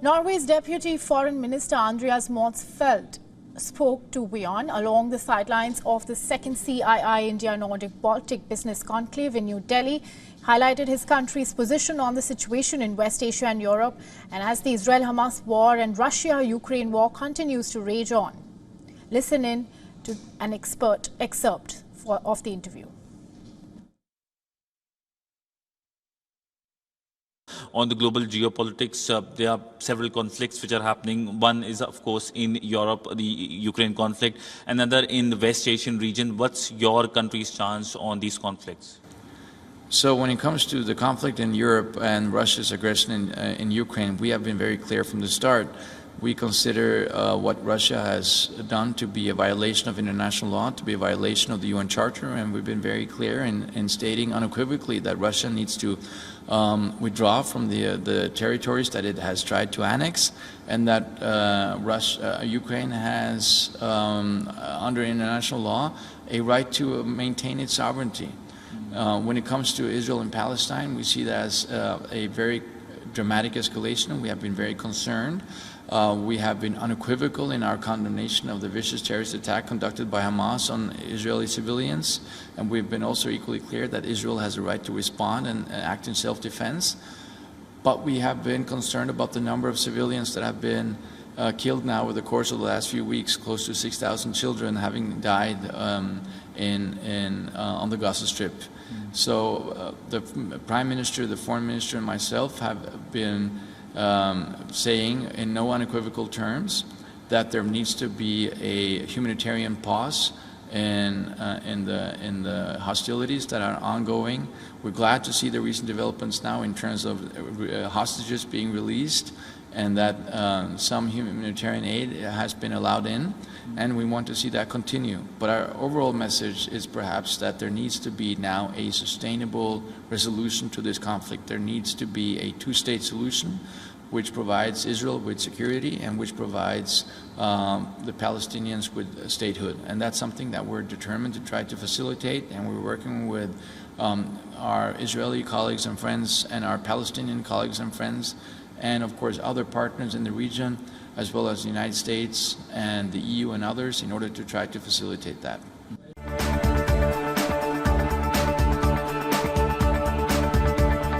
Norway's Deputy Foreign Minister Andreas Motzfeldt spoke to WION along the sidelines of the second CII India-Nordic-Baltic Business Conclave in New Delhi, highlighted his country's position on the situation in West Asia and Europe, and as the Israel-Hamas war and Russia-Ukraine war continues to rage on. Listen in to an excerpt of the interview. On the global geopolitics, there are several conflicts which are happening. One is, of course, in Europe, the Ukraine conflict. Another in the West Asian region. What's your country's chance on these conflicts? So when it comes to the conflict in Europe and Russia's aggression in Ukraine, we have been very clear from the start. We consider what Russia has done to be a violation of international law, to be a violation of the UN Charter, and we've been very clear in stating unequivocally that Russia needs to withdraw from the territories that it has tried to annex, and that Ukraine has, under international law, a right to maintain its sovereignty. When it comes to Israel and Palestine, we see that as a very dramatic escalation. We have been very concerned. We have been unequivocal in our condemnation of the vicious terrorist attack conducted by Hamas on Israeli civilians, and we've been also equally clear that Israel has a right to respond and act in self-defense. But we have been concerned about the number of civilians that have been killed now over the course of the last few weeks, close to 6,000 children having died on the Gaza Strip. So the Prime Minister, the Foreign Minister, and myself have been saying in no unequivocal terms that there needs to be a humanitarian pause in the hostilities that are ongoing. We're glad to see the recent developments now in terms of hostages being released, and that some humanitarian aid has been allowed in, and we want to see that continue. But our overall message is perhaps that there needs to be now a sustainable resolution to this conflict. There needs to be a two-state solution which provides Israel with security and which provides the Palestinians with statehood. And that's something that we're determined to try to facilitate, and we're working with our Israeli colleagues and friends and our Palestinian colleagues and friends, and of course other partners in the region, as well as the United States and the EU and others, in order to try to facilitate that.